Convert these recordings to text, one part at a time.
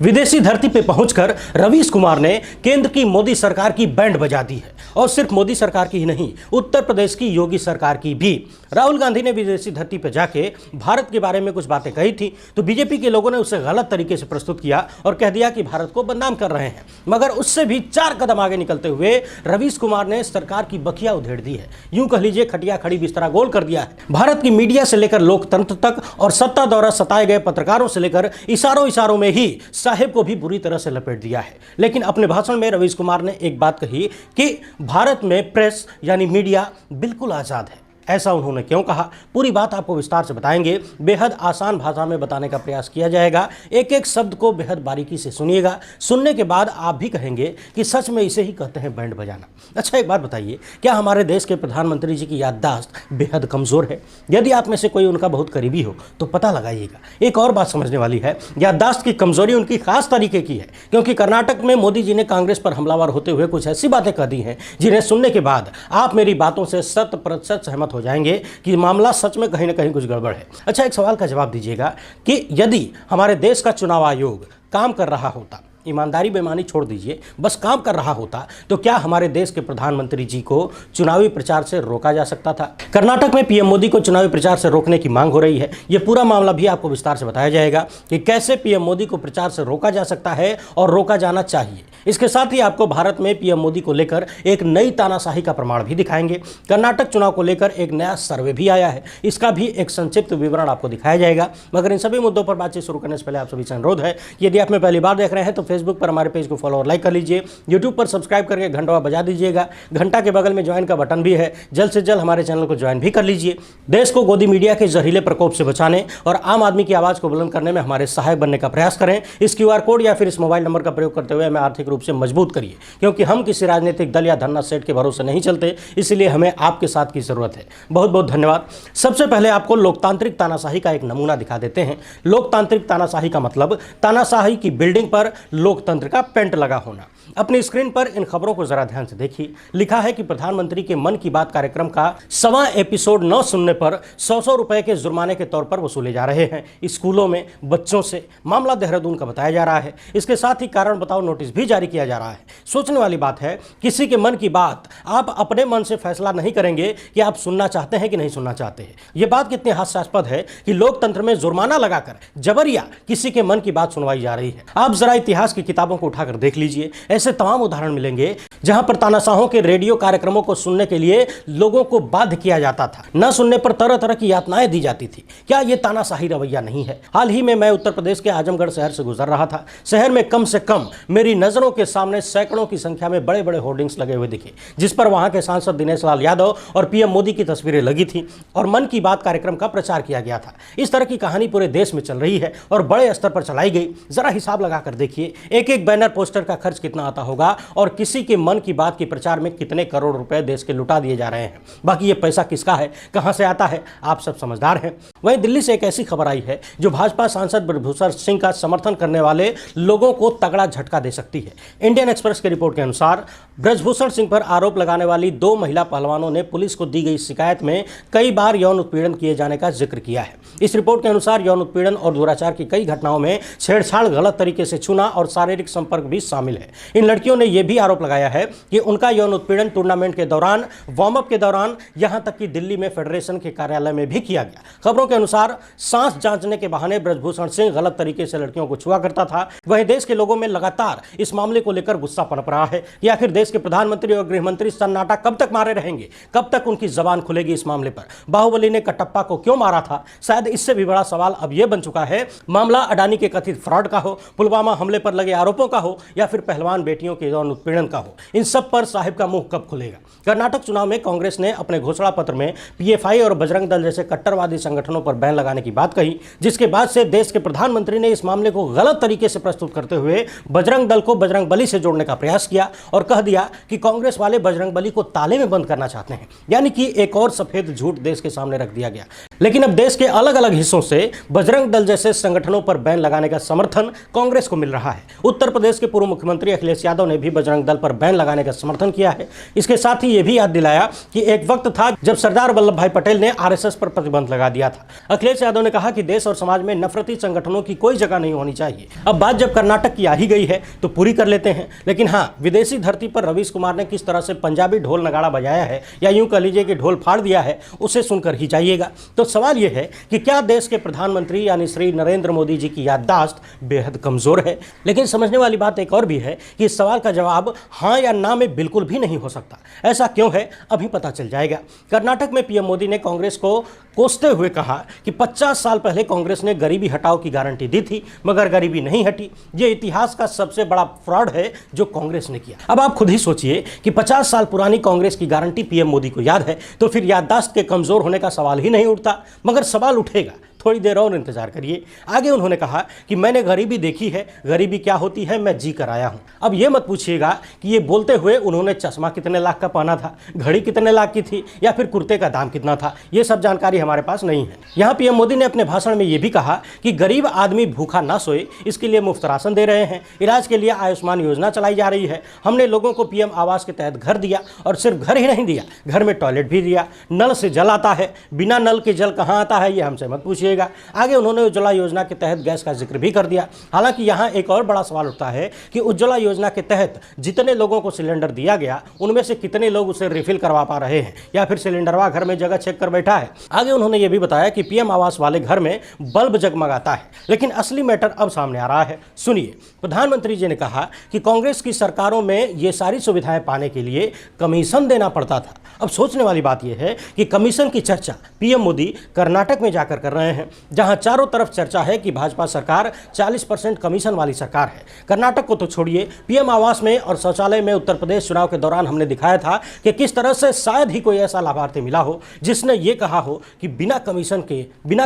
विदेशी धरती पे पहुंचकर रवीश कुमार ने केंद्र की मोदी सरकार की बैंड बजा दी है। और सिर्फ मोदी सरकार की ही नहीं, उत्तर प्रदेश की योगी सरकार की भी। राहुल गांधी ने विदेशी धरती पर जाके भारत के बारे में कुछ बातें कही थी, तो बीजेपी के लोगों ने उसे गलत तरीके से प्रस्तुत किया और कह दिया कि भारत को बदनाम कर रहे हैं। मगर उससे भी 4 कदम आगे निकलते हुए रवीश कुमार ने सरकार की बखिया उधेड़ दी है। यूं कह लीजिए, खटिया खड़ी बिस्तरा गोल कर दिया है। भारत की मीडिया से लेकर लोकतंत्र तक और सत्ता द्वारा सताए गए पत्रकारों से लेकर इशारों में ही साहेब को भी बुरी तरह से लपेट दिया है। लेकिन अपने भाषण में रवीश कुमार ने एक बात कही कि भारत में प्रेस यानी मीडिया बिल्कुल आजाद है। ऐसा उन्होंने क्यों कहा, पूरी बात आपको विस्तार से बताएंगे। बेहद आसान भाषा में बताने का प्रयास किया जाएगा। एक एक शब्द को बेहद बारीकी से सुनिएगा। सुनने के बाद आप भी कहेंगे कि सच में इसे ही कहते हैं बैंड बजाना। अच्छा, एक बात बताइए, क्या हमारे देश के प्रधानमंत्री जी की याददाश्त बेहद कमज़ोर है? यदि आप में से कोई उनका बहुत करीबी हो तो पता लगाइएगा। एक और बात समझने वाली है, याददाश्त की कमजोरी उनकी खास तरीके की है, क्योंकि कर्नाटक में मोदी जी ने कांग्रेस पर हमलावर होते हुए कुछ ऐसी बातें कह दी हैं जिन्हें सुनने के बाद आप मेरी बातों से 100% सहमत हो जाएंगे कि मामला सच में कहीं ना कहीं कुछ गड़बड़ है। अच्छा, एक सवाल का जवाब दीजिएगा कि यदि हमारे देश का चुनाव आयोग काम कर रहा होता, ईमानदारी बेईमानी छोड़ दीजिए, बस काम कर रहा होता, तो क्या हमारे देश के प्रधानमंत्री जी को चुनावी प्रचार से रोका जा सकता था? कर्नाटक में पीएम मोदी को चुनावी प्रचार से रोकने की मांग हो रही है। यह पूरा मामला भी आपको विस्तार से बताया जाएगा कि कैसे पीएम मोदी को प्रचार से रोका जा सकता है और रोका जाना चाहिए। इसके साथ ही आपको भारत में पीएम मोदी को लेकर एक नई तानाशाही का प्रमाण भी दिखाएंगे। कर्नाटक चुनाव को लेकर एक नया सर्वे भी आया है, इसका भी एक संक्षिप्त विवरण आपको दिखाया जाएगा। मगर इन सभी मुद्दों पर बातचीत शुरू करने से पहले आप सभी से अनुरोध है, यदि आप में पहली बार देख रहे हैं तो फेसबुक पर हमारे पेज को फॉलो और लाइक कर लीजिए। यूट्यूब पर सब्सक्राइब करके घंटा बजा दीजिएगा। घंटा के बगल में ज्वाइन का बटन भी है, जल्द से जल्द हमारे चैनल को ज्वाइन भी कर लीजिए। देश को गोदी मीडिया के जहरीले प्रकोप से बचाने और आम आदमी की आवाज़ को बुलंद करने में हमारे सहायक बनने का प्रयास करें। इस QR कोड या फिर इस मोबाइल नंबर का प्रयोग करते हुए हमें आर्थिक रूप से मजबूत करिए, क्योंकि हम किसी राजनीतिक दल या धन्ना सेठ के भरोसे नहीं चलते, इसलिए हमें आपके साथ की जरूरत है। बहुत बहुत धन्यवाद। सबसे पहले आपको लोकतांत्रिक तानाशाही का एक नमूना दिखा देते हैं। लोकतांत्रिक तानाशाही का मतलब तानाशाही की बिल्डिंग पर लोकतंत्र का पेंट लगा होना। अपनी स्क्रीन पर इन खबरों को जरा ध्यान से देखिए। लिखा है कि प्रधानमंत्री के मन की बात कार्यक्रम का 1वां एपिसोड न सुनने पर 100 रुपए के जुर्माने के तौर पर वसूले जा रहे हैं स्कूलों में बच्चों से। मामला देहरादून का बताया जा रहा है। इसके साथ ही कारण बताओ नोटिस भी जारी किया जा रहा है। सोचने वाली बात है, किसी के मन की बात आप अपने मन से फैसला नहीं करेंगे कि आप सुनना चाहते हैं कि नहीं सुनना चाहते हैं। यह बात कितनी हास्यास्पद है कि लोकतंत्र में जुर्माना लगाकर जबरिया किसी के मन की बात सुनवाई जा रही है। आप जरा इतिहास की किताबों को उठाकर देख लीजिए, ऐसे तमाम उदाहरण मिलेंगे जहां पर तानाशाहों के रेडियो कार्यक्रमों को सुनने के लिए लोगों को बाध्य किया जाता था। न सुनने पर तरह तरह की यातनाएं दी जाती थी। क्या यह तानाशाही रवैया नहीं है? हाल ही में मैं उत्तर प्रदेश के आजमगढ़ शहर से गुजर रहा था। शहर में कम से कम मेरी नजरों के सामने सैकड़ों की संख्या में बड़े बड़े होर्डिंग्स लगे हुए दिखे, जिस पर वहां के सांसद दिनेश लाल यादव और पीएम मोदी की तस्वीरें लगी थी और मन की बात कार्यक्रम का प्रचार किया गया था। इस तरह की कहानी पूरे देश में चल रही है और बड़े स्तर पर चलाई गई। जरा हिसाब लगाकर देखिए, एक एक बैनर पोस्टर का खर्च कितना आता होगा और किसी के मन की बात के प्रचार में कितने करोड़ रुपए देश के लुटा दिए जा रहे हैं। बाकी ये पैसा किसका है, कहां से आता है, आप सब समझदार हैं। वहीं दिल्ली से एक ऐसी खबर आई है जो भाजपा सांसद ब्रजभूषण सिंह का समर्थन करने वाले लोगों को तगड़ा झटका दे सकती है। इंडियन एक्सप्रेस की रिपोर्ट के अनुसार ब्रजभूषण सिंह पर आरोप लगाने वाली 2 महिला पहलवानों ने पुलिस को दी गई शिकायत में कई बार यौन उत्पीड़न किए जाने का जिक्र किया है। इस रिपोर्ट के अनुसार यौन उत्पीड़न और दुराचार की कई घटनाओं में छेड़छाड़, गलत तरीके से छूना और शारीरिक संपर्क भी शामिल है। इन लड़कियों ने यह भी आरोप लगाया है कि उनका यौन उत्पीड़न टूर्नामेंट के दौरान, वार्म अप के दौरान, यहां तक कि दिल्ली में फेडरेशन के कार्यालय में भी किया गया। खबरों के अनुसार सांस जांचने के बहाने ब्रजभूषण सिंह गलत तरीके से लड़कियों को छुआ करता था। वहीं देश के लोगों में लगातार इस मामले को लेकर गुस्सा पनप रहा है कि आखिर देश के प्रधानमंत्री और गृहमंत्री सन्नाटा कब तक मारे रहेंगे, कब तक उनकी जबान खुलेगी इस मामले पर। बाहुबली ने कटप्पा को क्यों मारा था? शायद इससे भी बड़ा सवाल अब यह बन चुका है, मामला अडानी के कथित फ्रॉड का हो, पुलवामा हमले पर लगे आरोपों का हो या फिर पहलवान बेटियों के यौन उत्पीड़न का हो। इन सब पर साहिब का मुंह कब खुलेगा? कर्नाटक चुनाव में कांग्रेस ने अपने घोषणा पत्र में PFI और बजरंग दल जैसे कट्टरवादी संगठनों पर बैन लगाने की बात कही, जिसके बाद से देश के प्रधानमंत्री ने इस मामले को गलत तरीके से प्रस्तुत करते हुए बजरंग दल को बजरंग बली से जोड़ने का प्रयास किया और कह दिया कि कांग्रेस वाले बजरंग बली को ताले में बंद करना चाहते हैं। यानी कि एक और सफेद झूठ देश के सामने रख दिया गया। लेकिन अब देश के अलग अलग हिस्सों से बजरंग दल जैसे संगठनों पर बैन लगाने का समर्थन कांग्रेस को मिल रहा है। उत्तर प्रदेश के पूर्व मुख्यमंत्री अखिलेश यादव ने भी बजरंग दल पर बैन बैन लगाने का समर्थन किया है। इसके साथ ही ये भी याद दिलाया कि एक वक्त था जब सरदार वल्लभ भाई पटेल ने आरएसएस पर प्रतिबंध लगा दिया था। अखिलेश यादव ने कहा कि देश और समाज में नफरती संगठनों की कोई जगह नहीं होनी चाहिए। अब बात जब कर्नाटक की आ ही गई है तो पूरी कर लेते हैं। लेकिन हाँ, विदेशी धरती पर रवीश कुमार ने किस तरह से पंजाबी ढोल नगाड़ा बजाया है, या यूं कह लीजिए कि ढोल फाड़ दिया है, उसे सुनकर ही जाइएगा। तो सवाल यह है कि क्या देश के प्रधानमंत्री यानी श्री नरेंद्र मोदी जी की याददाश्त बेहद कमजोर है? लेकिन समझने वाली बात एक और भी है कि इस सवाल का जवाब हां या ना में बिल्कुल भी नहीं हो सकता। ऐसा क्यों है, अभी पता चल जाएगा। कर्नाटक में पीएम मोदी ने कांग्रेस को कोसते हुए कहा कि 50 साल पहले कांग्रेस ने गरीबी हटाओ की गारंटी दी थी, मगर गरीबी नहीं हटी। यह इतिहास का सबसे बड़ा फ्रॉड है जो कांग्रेस ने किया। अब आप खुद ही सोचिए कि 50 साल पुरानी कांग्रेस की गारंटी पीएम मोदी को याद है, तो फिर याददाश्त के कमजोर होने का सवाल ही नहीं उठता। मगर सवाल उठेगा, थोड़ी देर और इंतजार करिए। आगे उन्होंने कहा कि मैंने गरीबी देखी है, गरीबी क्या होती है मैं जी कर आया हूं। अब ये मत पूछिएगा कि ये बोलते हुए उन्होंने चश्मा कितने लाख का पहना था, घड़ी कितने लाख की थी, या फिर कुर्ते का दाम कितना था। ये सब जानकारी हमारे पास नहीं है। यहाँ पीएम मोदी ने अपने भाषण में ये भी कहा कि गरीब आदमी भूखा ना सोए, इसके लिए मुफ्त राशन दे रहे हैं। इलाज के लिए आयुष्मान योजना चलाई जा रही है। हमने लोगों को पीएम आवास के तहत घर दिया, और सिर्फ घर ही नहीं दिया, घर में टॉयलेट भी दिया। नल से जल आता है, बिना नल के जल कहाँ आता है ये हमसे मत पूछिएगा। आगे उन्होंने उज्ज्वला योजना के तहत गैस का जिक्र भी कर दिया। हालांकि यहां एक और बड़ा सवाल उठता है कि उज्ज्वला योजना के तहत जितने लोगों को सिलेंडर दिया गया, उनमें से कितने लोग उसे रिफिल करवा पा रहे हैं, या फिर सिलेंडरवा घर में जगह चेक कर बैठा है। आगे उन्होंने यह भी बताया कि पीएम आवास वाले घर में बल्ब जगमगाता है। लेकिन असली मैटर अब सामने आ रहा है। सुनिए, प्रधानमंत्री जी ने कहा कि कांग्रेस की सरकारों में ये सारी सुविधाएं पाने के लिए कमीशन देना पड़ता था। अब सोचने वाली बात यह है कि कमीशन की चर्चा पीएम मोदी कर्नाटक में जाकर कर रहे हैं, जहां चारों तरफ चर्चा है कि भाजपा सरकार 40% कमीशन वाली सरकार है। कर्नाटक को तो छोड़िए, पीएम आवास में और शौचालय में उत्तर प्रदेश चुनाव के दौरान हमने दिखाया था कि किस तरह से शायद ही कोई ऐसा लाभार्थी मिला हो जिसने ये कहा हो कि बिना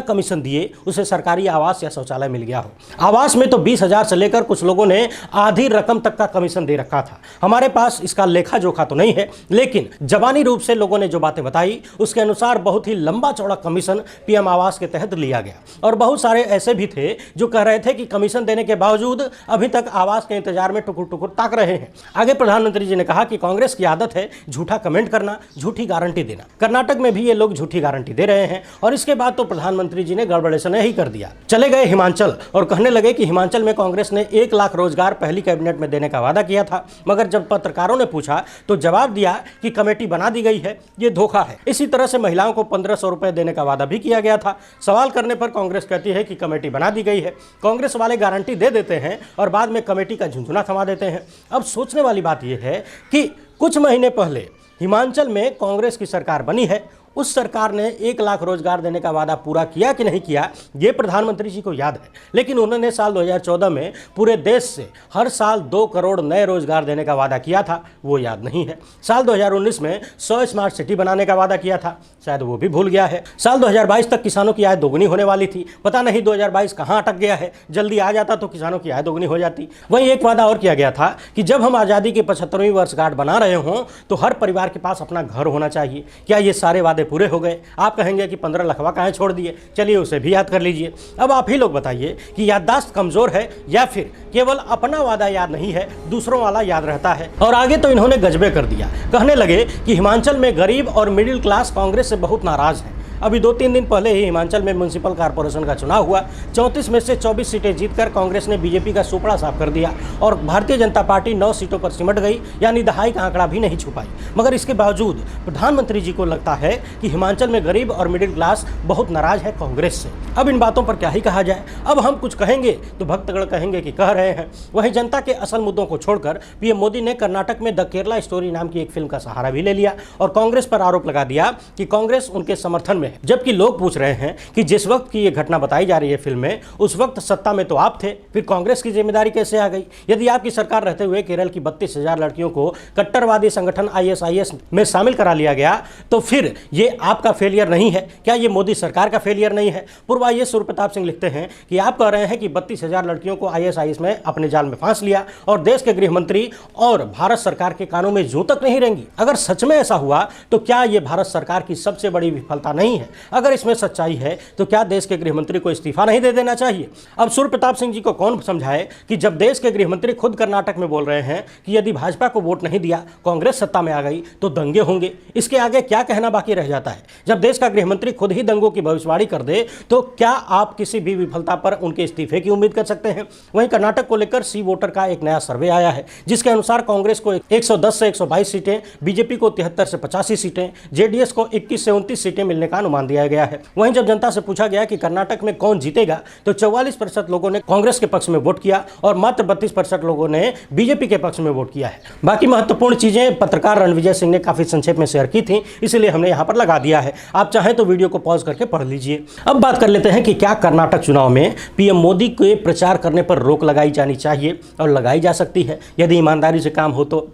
कमीशन दिए उसे सरकारी आवास या शौचालय मिल गया हो। आवास में तो 20,000 से लेकर कुछ लोगों ने आधी रकम तक का कमीशन दे रखा था। हमारे पास इसका लेखा जोखा तो नहीं है, लेकिन जबानी रूप से लोगों ने जो बातें बताई उसके अनुसार बहुत ही लंबा चौड़ा कमीशन पीएम आवास के तहत लिया गया। और बहुत सारे ऐसे भी थे जो कह रहे थे कि कमीशन देने के बावजूद अभी तक आवास के इंतजार में टुकुर टुकुर ताक रहे हैं। आगे प्रधानमंत्री जी ने कहा कि कांग्रेस की आदत है झूठा कमेंट करना, झूठी गारंटी देना। कर्नाटक में भी ये लोग झूठी गारंटी दे रहे हैं, और इसके बाद तो प्रधानमंत्री जी ने गड़बड़ेशन ही कर दिया। चले गए हिमाचल और कहने लगे कि हिमाचल में कांग्रेस ने 1 लाख रोजगार पहली कैबिनेट में देने का वादा किया था, मगर जब पत्रकारों ने पूछा तो जवाब दिया कि कमेटी बना दी गई है, ये धोखा है। इसी तरह से महिलाओं को 1500 रुपए देने का वादा भी किया गया था। सवाल करने पर कांग्रेस कहती है कि कमेटी बना दी गई है। कांग्रेस वाले गारंटी दे देते हैं और बाद में कमेटी का झुंझुना थमा देते हैं। अब सोचने वाली बात यह है कि कुछ महीने पहले हिमाचल में कांग्रेस की सरकार बनी है, उस सरकार ने 1 लाख रोजगार देने का वादा पूरा किया कि नहीं किया ये प्रधानमंत्री जी को याद है। लेकिन उन्होंने साल 2014 में पूरे देश से हर साल 2 करोड़ नए रोजगार देने का वादा किया था, वो याद नहीं है। साल 2019 में 100 स्मार्ट सिटी बनाने का वादा किया था, शायद वो भी भूल गया है। साल 2022 तक किसानों की आय दोगुनी होने वाली थी, पता नहीं 2022 कहाँ अटक गया है। जल्दी आ जाता तो किसानों की आय दोगुनी हो जाती। वहीं एक वादा और किया गया था कि जब हम आज़ादी की 75वीं वर्षगांठ बना रहे हों तो हर परिवार के पास अपना घर होना चाहिए। क्या ये सारे वादे पूरे हो गए? आप कहेंगे कि 15 लखवा कहाँ छोड़ दिए, चलिए उसे भी याद कर लीजिए। अब आप ही लोग बताइए कि याददाश्त कमजोर है या फिर केवल अपना वादा याद नहीं है, दूसरों वाला याद रहता है। और आगे तो इन्होंने गजबे कर दिया, कहने लगे कि हिमाचल में गरीब और मिडिल क्लास कांग्रेस से बहुत नाराज है। अभी 2-3 दिन पहले ही हिमाचल में म्युनिसिपल कॉर्पोरेशन का चुनाव हुआ। 34 में से 24 सीटें जीतकर कांग्रेस ने बीजेपी का सुपड़ा साफ कर दिया और भारतीय जनता पार्टी 9 सीटों पर सिमट गई, यानी दहाई का आंकड़ा भी नहीं छुपाई। मगर इसके बावजूद प्रधानमंत्री जी को लगता है कि हिमाचल में गरीब और मिडिल क्लास बहुत नाराज है कांग्रेस से। अब इन बातों पर क्या ही कहा जाए। अब हम कुछ कहेंगे तो भक्तगण कहेंगे कि कह रहे हैं। वहीं जनता के असल मुद्दों को छोड़कर पीएम मोदी ने कर्नाटक में द केरला स्टोरी नाम की एक फिल्म का सहारा भी ले लिया और कांग्रेस पर आरोप लगा दिया कि कांग्रेस उनके समर्थन में है। जबकि लोग पूछ रहे हैं कि जिस वक्त की ये घटना बताई जा रही है फिल्म में, उस वक्त सत्ता में तो आप थे, फिर कांग्रेस की जिम्मेदारी कैसे आ गई? यदि आपकी सरकार रहते हुए केरल की 32,000 लड़कियों को कट्टरवादी संगठन ISIS में शामिल करा लिया गया, तो फिर ये आपका फेलियर नहीं है क्या? ये मोदी सरकार का फेलियर नहीं है? पूर्व IAS सूर्यप्रताप सिंह लिखते हैं कि आप कह रहे हैं कि 32,000 लड़कियों को ISIS में अपने जाल में फांस लिया और देश के गृह मंत्री और भारत सरकार के कानों में जूं तक नहीं रहेंगी। अगर सच में ऐसा हुआ तो क्या ये भारत सरकार की सबसे बड़ी विफलता नहीं है? है। अगर इसमें सच्चाई है तो क्या देश के गृह मंत्री को इस्तीफा नहीं दे देना चाहिए? अब सूर्य प्रताप सिंह जी को कौन समझाए कि जब देश के गृह मंत्री खुद कर्नाटक में बोल रहे हैं कि यदि भाजपा को वोट नहीं दिया, कांग्रेस सत्ता में आ गई तो दंगे होंगे, इसके आगे क्या कहना बाकी रह जाता है? जब देश का गृह मंत्री खुद ही दंगों की भविष्यवाणी कर दे तो क्या आप किसी भी विफलता पर उनके इस्तीफे की उम्मीद कर सकते हैं? वहीं कर्नाटक को लेकर सी वोटर का एक नया सर्वे आया है, जिसके अनुसार कांग्रेस को 110 से 122 सीटें, बीजेपी को 73 से 85 सीटें, जेडीएस को 21 से 29 सीटें मिलने का अनुमान दिया गया है। वहीं जब जनता से पूछा गया कि कर्नाटक में कौन जीतेगा तो 44% लोगों ने कांग्रेस के पक्ष में वोट किया और मात्र 32% लोगों ने बीजेपी के पक्ष में वोट किया है। बाकी महत्वपूर्ण चीजें पत्रकार रणविजय सिंह ने काफी संक्षेप में शेयर की थी, इसलिए हमने यहां पर लगा दिया है। आप चाहें तो वीडियो को पॉज करके पढ़ लीजिए। अब बात कर लेते हैं कि क्या कर्नाटक चुनाव में पीएम मोदी के प्रचार करने पर रोक लगाई जानी चाहिए और लगाई जा सकती है यदि ईमानदारी से काम हो तो।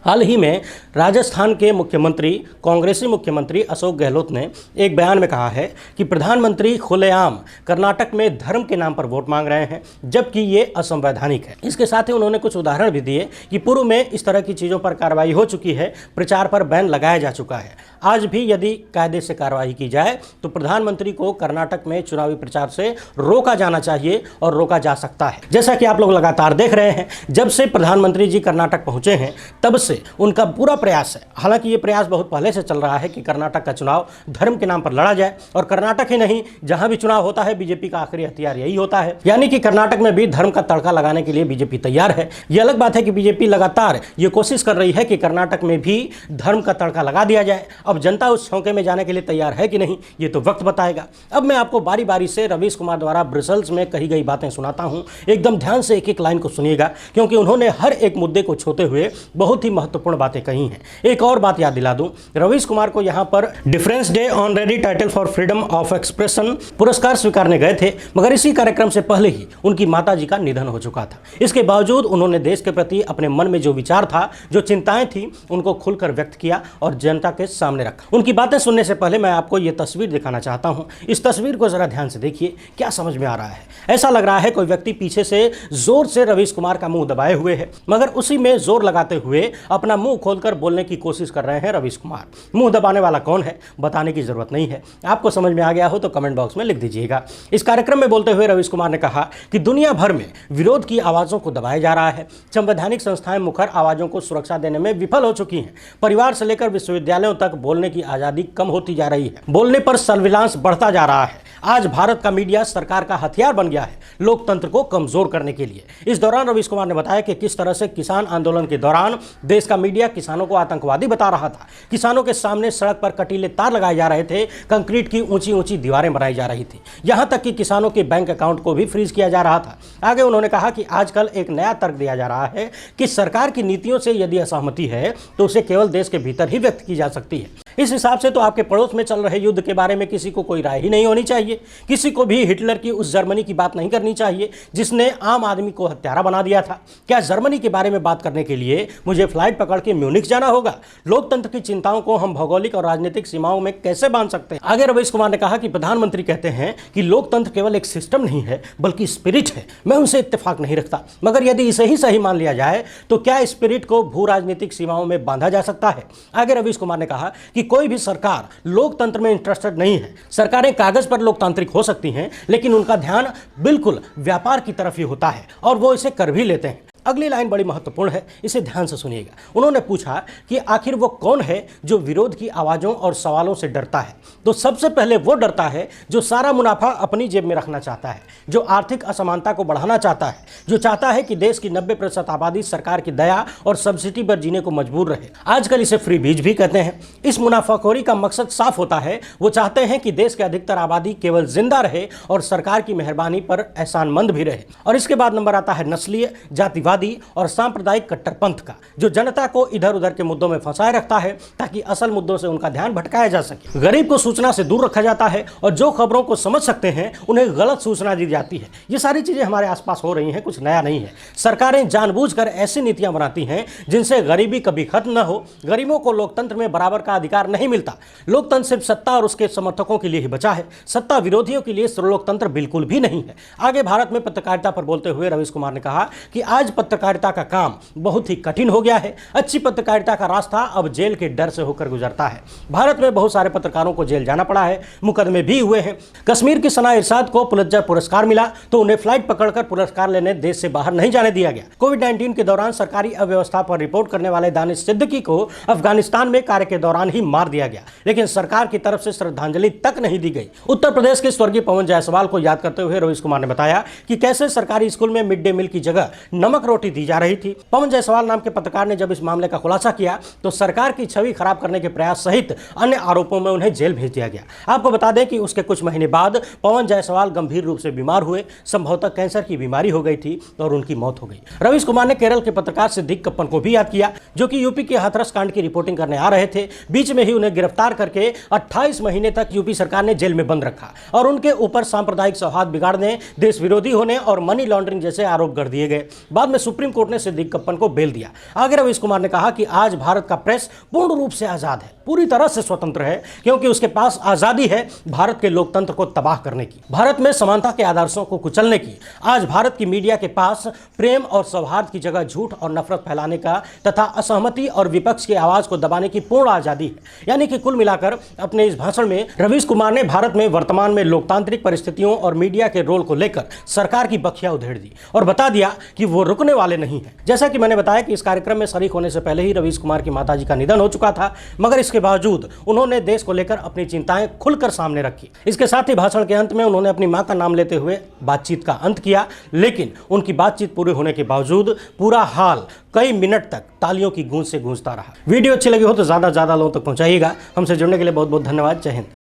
हाल ही में राजस्थान के मुख्यमंत्री, कांग्रेसी मुख्यमंत्री अशोक गहलोत ने एक बयान में कहा है कि प्रधानमंत्री खुलेआम कर्नाटक में धर्म के नाम पर वोट मांग रहे हैं, जबकि ये असंवैधानिक है। इसके साथ ही उन्होंने कुछ उदाहरण भी दिए कि पूर्व में इस तरह की चीज़ों पर कार्रवाई हो चुकी है, प्रचार पर बैन लगाया जा चुका है। आज भी यदि कायदे से कार्रवाई की जाए तो प्रधानमंत्री को कर्नाटक में चुनावी प्रचार से रोका जाना चाहिए और रोका जा सकता है। जैसा कि आप लोग लगातार देख रहे हैं, जब से प्रधानमंत्री जी कर्नाटक पहुंचे हैं तब से उनका पूरा प्रयास है, हालांकि ये प्रयास बहुत पहले से चल रहा है कि कर्नाटक का चुनाव धर्म के नाम पर लड़ा जाए। और कर्नाटक ही नहीं, जहां भी चुनाव होता है बीजेपी का आखिरी हथियार यही होता है, यानी कि कर्नाटक में भी धर्म का तड़का लगाने के लिए बीजेपी तैयार है। ये अलग बात है कि बीजेपी लगातार ये कोशिश कर रही है कि कर्नाटक में भी धर्म का तड़का लगा दिया जाए। अब जनता उस छौके में जाने के लिए तैयार है कि नहीं, ये तो वक्त बताएगा। अब मैं आपको बारी बारी से रवीश कुमार द्वारा ब्रसेल्स में कही गई बातें सुनाता हूं, एकदम ध्यान से एक एक लाइन को सुनिएगा, क्योंकि उन्होंने हर एक मुद्दे को छूते हुए बहुत ही महत्वपूर्ण बातें कही हैं। एक और बात याद दिला दूं, रवीश कुमार को यहां पर difference day honorary title for freedom of expression पुरस्कार स्वीकारने गए थे, मगर इसी कार्यक्रम से पहले ही उनकी माताजी का निधन हो चुका था। इसके बावजूद उन्होंने देश के प्रति अपने मन में जो विचार था, जो चिंताएं थी, उनको खुलकर व्यक्त किया और जनता के सामने रखा। उनकी बातें सुनने से पहले मैं आपको ये तस्वीर दिखाना चाहता हूं। इस तस्वीर को जरा ध्यान से देखिए, क्या समझ में आ रहा है? ऐसा लग रहा है कोई व्यक्ति पीछे से जोर से रवीश कुमार का मुंह दबाए हुए है, मगर उसी में जोर लगाते हुए अपना मुंह खोलकर बोलने की कोशिश कर रहे हैं रवीश कुमार। मुंह दबाने वाला कौन है बताने की जरूरत नहीं है, आपको समझ में आ गया हो तो कमेंट बॉक्स में लिख दीजिएगा। इस कार्यक्रम में बोलते हुए रवीश कुमार ने कहा कि दुनिया भर में विरोध की आवाजों को दबाया जा रहा है। संवैधानिक संस्थाएं मुखर आवाजों को सुरक्षा देने में विफल हो चुकी हैं। परिवार से लेकर विश्वविद्यालयों तक बोलने की आजादी कम होती जा रही है। बोलने पर सर्विलांस बढ़ता जा रहा है। आज भारत का मीडिया सरकार का हथियार बन गया है लोकतंत्र को कमजोर करने के लिए। इस दौरान रवीश कुमार ने बताया कि किस तरह से किसान आंदोलन के दौरान देश का मीडिया किसानों को आतंकवादी बता रहा था। किसानों के सामने सड़क पर कटीले तार लगाए जा रहे थे, कंक्रीट की ऊंची ऊंची दीवारें बनाई जा रही थी, यहां तक कि किसानों के बैंक अकाउंट को भी फ्रीज किया जा रहा था। आगे उन्होंने कहा कि आजकल एक नया तर्क दिया जा रहा है कि सरकार की नीतियों से यदि असहमति है तो उसे केवल देश के भीतर ही व्यक्त की जा सकती है। इस हिसाब से तो आपके पड़ोस में चल रहे युद्ध के बारे में किसी को कोई राय ही नहीं होनी चाहिए। किसी को भी हिटलर की उस जर्मनी की बात नहीं करनी चाहिए जिसने आम आदमी को हत्यारा बना दिया था। क्या जर्मनी के बारे में बात करने के लिए मुझे फ्लाइट पकड़ के म्यूनिख जाना होगा? लोकतंत्र की चिंताओं को हम भौगोलिक और राजनीतिक सीमाओं में कैसे बांध सकते हैं? आगे रवीश कुमार ने कहा कि प्रधानमंत्री कहते हैं कि लोकतंत्र केवल एक सिस्टम नहीं है बल्कि स्पिरिट है। मैं उनसे इत्तेफाक नहीं रखता, मगर यदि इसे ही सही मान लिया जाए तो क्या स्पिरिट को भू राजनीतिक सीमाओं में बांधा जा सकता है? आगे रवीश कुमार ने कहा कि कोई भी सरकार लोकतंत्र में इंटरेस्टेड नहीं है। सरकारें कागज पर लोकतांत्रिक हो सकती हैं, लेकिन उनका ध्यान बिल्कुल व्यापार की तरफ ही होता है और वो इसे कर भी लेते हैं। अगली लाइन बड़ी महत्वपूर्ण है, इसे ध्यान से सुनिएगा। उन्होंने पूछा कि आखिर वो कौन है जो विरोध की आवाज़ों और सवालों से डरता है? तो सबसे पहले वो डरता है जो सारा मुनाफा अपनी जेब में रखना चाहता है, जो आर्थिक असमानता को बढ़ाना चाहता है, जो चाहता है कि देश की 90% आबादी सरकार की दया और सब्सिडी पर जीने को मजबूर रहे। आजकल इसे फ्री बीज भी कहते हैं। इस मुनाफाखोरी का मकसद साफ होता है, वो चाहते हैं कि देश की अधिकतर आबादी केवल जिंदा रहे और सरकार की मेहरबानी पर एहसानमंद भी रहे। और इसके बाद नंबर आता है नस्लीय, जातिवादी और सांप्रदायिक कट्टरपंथ का, जो जनता को इधर उधर के मुद्दों में फंसाए रखता है ताकि असल मुद्दों से उनका ध्यान भटकाया जा सके। गरीब को सूचना से दूर रखा जाता है और जो खबरों को समझ सकते हैं उन्हें गलत सूचना दी जाती है। ये सारी चीजें हमारे आसपास हो रही हैं, कुछ नया नहीं है। सरकारें जानबूझकर ऐसी नीतियां बनाती हैं जिनसे गरीबी कभी खत्म न हो। गरीबों को लोकतंत्र में बराबर का अधिकार नहीं मिलता। लोकतंत्र सिर्फ सत्ता और उसके समर्थकों के लिए ही बचा है, सत्ता विरोधियों के लिए लोकतंत्र बिल्कुल भी नहीं है। आगे भारत में पत्रकारिता पर बोलते हुए रवीश कुमार ने कहा कि आज पत्रकारिता का काम बहुत ही कठिन हो गया है। अच्छी पत्रकारिता का रास्ता अब जेल के डर से होकर गुजरता है। भारत में बहुत सारे पत्रकारों को जेल जाना पड़ा है, मुकदमे भी हुए हैं। कश्मीर की सना इरशाद को पुलित्जर पुरस्कार मिला तो उन्हें फ्लाइट पकड़कर पुरस्कार लेने देश से बाहर नहीं जाने दिया गया। कोविड-19 के दौरान सरकारी अव्यवस्था पर रिपोर्ट करने वाले दानिश सिद्दीकी को अफगानिस्तान में कार्य के दौरान ही मार दिया गया, लेकिन सरकार की तरफ से श्रद्धांजलि तक नहीं दी गई। उत्तर प्रदेश के स्वर्गीय पवन जायसवाल को याद करते हुए रवीश कुमार ने बताया कि कैसे सरकारी स्कूल में मिड डे मील की जगह नमक रोटी दी जा रही थी। पवन जायसवाल नाम के पत्रकार ने जब इस मामले का खुलासा किया तो सरकार की छवि खराब करने के प्रयास सहित अन्य आरोपों में उन्हें जेल भेज दिया गया। आपको बता दें कि उसके कुछ महीने बाद पवन जायसवाल गंभीर रूप से बीमार हुए, संभवतः कैंसर की बीमारी हो गई थी और उनकी मौत हो गई। रवीश कुमार ने केरल के पत्रकार सिद्दीक कप्पन को भी याद किया, जो कि यूपी के हाथरस कांड की रिपोर्टिंग करने आ रहे थे। बीच में ही उन्हें गिरफ्तार करके 28 महीने तक यूपी सरकार ने जेल में बंद रखा और उनके ऊपर सांप्रदायिक सौहार्द बिगाड़ने, देश विरोधी होने और मनी लॉन्ड्रिंग जैसे आरोप गढ़ दिए गए। बाद में सुप्रीम कोर्ट ने सिद्दीक कप्पन को बेल दिया। आगे रवीश कुमार ने कहा कि आज भारत का प्रेस पूर्ण रूप से आजाद है, पूरी तरह से स्वतंत्र है, क्योंकि उसके पास आजादी है भारत के लोकतंत्र को तबाह करने की, भारत में समानता के आदर्शों को कुचलने की। आज भारत की मीडिया के पास प्रेम और सौहार्द की जगह झूठ और नफरत फैलाने का तथा असहमति और विपक्ष की आवाज को दबाने की पूर्ण आजादी है। यानी कि कुल मिलाकर अपने इस भाषण में रवीश कुमार ने भारत में वर्तमान में लोकतांत्रिक परिस्थितियों और मीडिया के रोल को लेकर सरकार की बखिया उधेड़ दी और बता दिया कि वो रुकने वाले नहीं है। जैसा कि मैंने बताया कि इस कार्यक्रम में शरीक होने से पहले ही रवीश कुमार की माताजी का निधन हो चुका था, मगर इसके बावजूद उन्होंने देश को लेकर अपनी चिंताएं खुलकर सामने रखी। इसके साथ ही भाषण के अंत में उन्होंने अपनी मां का नाम लेते हुए बातचीत का अंत किया, लेकिन उनकी बातचीत पूरी होने के बावजूद पूरा हाल कई मिनट तक तालियों की गूंज से गूंजता रहा। वीडियो अच्छी लगी हो तो ज्यादा लोगों तक पहुंचाइएगा। हमसे जुड़ने के लिए बहुत बहुत धन्यवाद। जय हिंद।